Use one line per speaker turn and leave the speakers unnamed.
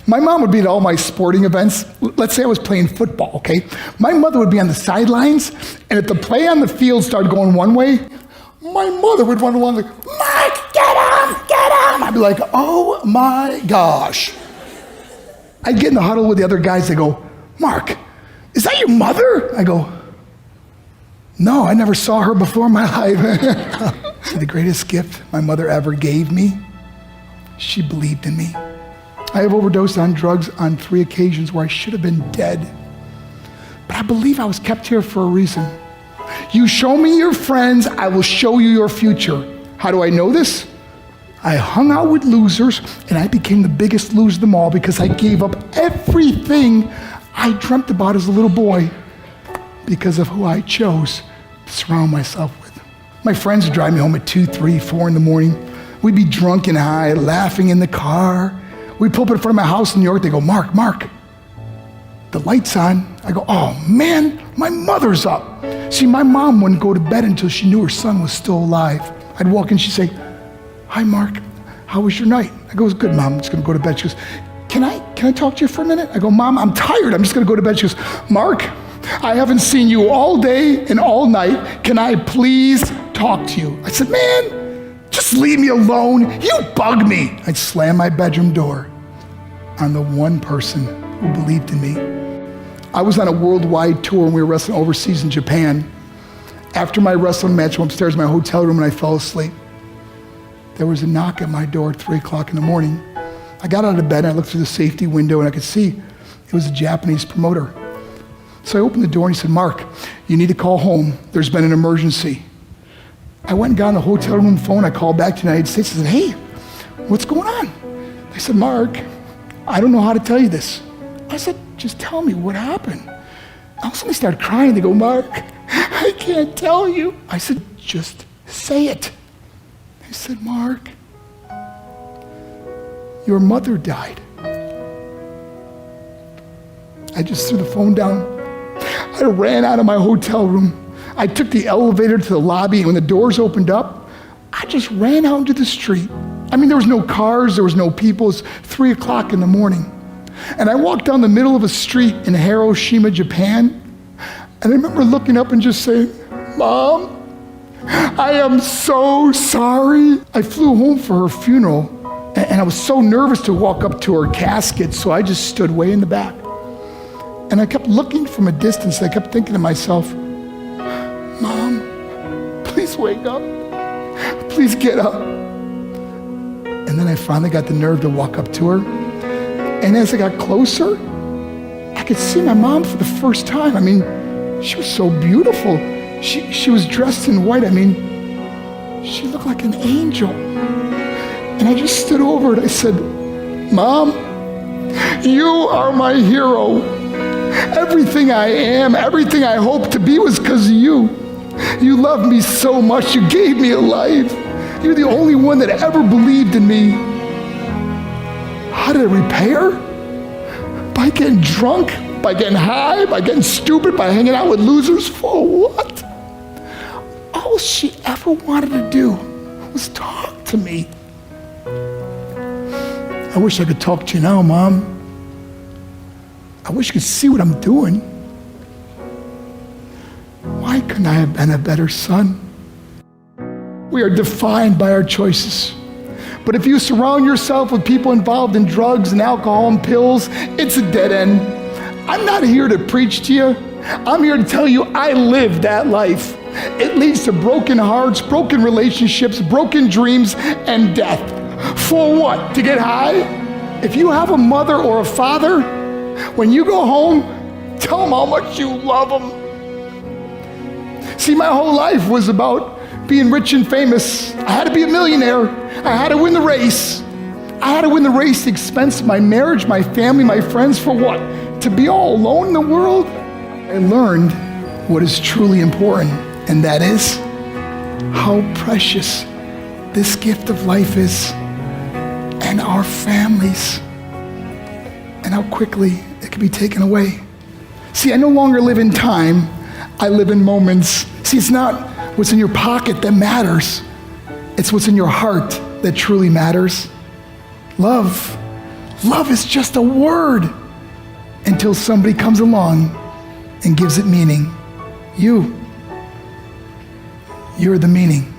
My mom would be at all my sporting events. Let's say I was playing football, okay? My mother would be on the sidelines, and if the play on the field started going one way, my mother would run along like, Mark, get him, get him. I'd be like, oh my gosh. I'd get in the huddle with the other guys. They go, Mark, is that your mother? I go, no, I never saw her before in my life. See, the greatest gift my mother ever gave me, she believed in me. I have overdosed on drugs on 3 occasions where I should have been dead. But I believe I was kept here for a reason. You show me your friends, I will show you your future. How do I know this? I hung out with losers, and I became the biggest loser of them all because I gave up everything I dreamt about as a little boy because of who I chose to surround myself with. My friends would drive me home at 2, 3, 4 in the morning. We'd be drunk and high, laughing in the car. We'd pull up in front of my house in New York. They go, Mark, the light's on. I go, oh man, my mother's up. See, my mom wouldn't go to bed until she knew her son was still alive. I'd walk in, she'd say, hi, Mark, how was your night? I go, it was good, Mom, I'm just gonna go to bed. She goes, can I talk to you for a minute? I go, Mom, I'm tired, I'm just gonna go to bed. She goes, Mark, I haven't seen you all day and all night. Can I please talk to you? I said, man, just leave me alone. You bug me. I'd slam my bedroom door on the one person who believed in me. I was on a worldwide tour and we were wrestling overseas in Japan. After my wrestling match, I went upstairs in my hotel room and I fell asleep. There was a knock at my door at 3 o'clock in the morning. I got out of bed and I looked through the safety window and I could see it was a Japanese promoter. So I opened the door and he said, Mark, you need to call home. There's been an emergency. I went and got on the hotel room phone. I called back to the United States and said, hey, what's going on? They said, Mark, I don't know how to tell you this. I said, just tell me what happened. All of a sudden they started crying. They go, Mark, I can't tell you. I said, just say it. They said, Mark, your mother died. I just threw the phone down. I ran out of my hotel room. I took the elevator to the lobby, and when the doors opened up, I just ran out into the street. I mean, there was no cars, there was no people. It was 3 o'clock in the morning. And I walked down the middle of a street in Hiroshima, Japan, and I remember looking up and just saying, Mom, I am so sorry. I flew home for her funeral, and I was so nervous to walk up to her casket, so I just stood way in the back. And I kept looking from a distance. I kept thinking to myself, Mom, please wake up. Please get up. And then I finally got the nerve to walk up to her. And as I got closer, I could see my mom for the first time. I mean, she was so beautiful. She was dressed in white. I mean, she looked like an angel. And I just stood over and I said, Mom, you are my hero. Everything I am, everything I hope to be was because of you. You loved me so much. You gave me a life. You're the only one that ever believed in me. How did I repay her? By getting drunk, by getting high, by getting stupid, by hanging out with losers? For what? All she ever wanted to do was talk to me. I wish I could talk to you now, Mom. I wish you could see what I'm doing. Why couldn't I have been a better son? We are defined by our choices. But if you surround yourself with people involved in drugs and alcohol and pills, it's a dead end. I'm not here to preach to you. I'm here to tell you I lived that life. It leads to broken hearts, broken relationships, broken dreams, and death. For what? To get high? If you have a mother or a father, when you go home, tell them how much you love them. See, my whole life was about being rich and famous. I had to be a millionaire. I had to win the race. I had to win the race at the expense of my marriage, my family, my friends. For what? To be all alone in the world? I learned what is truly important, and that is how precious this gift of life is, and our families, and how quickly it can be taken away. See, I no longer live in time. I live in moments. See, it's not what's in your pocket that matters. It's what's in your heart that truly matters. Love Love is just a word until somebody comes along and gives it meaning. You're the meaning.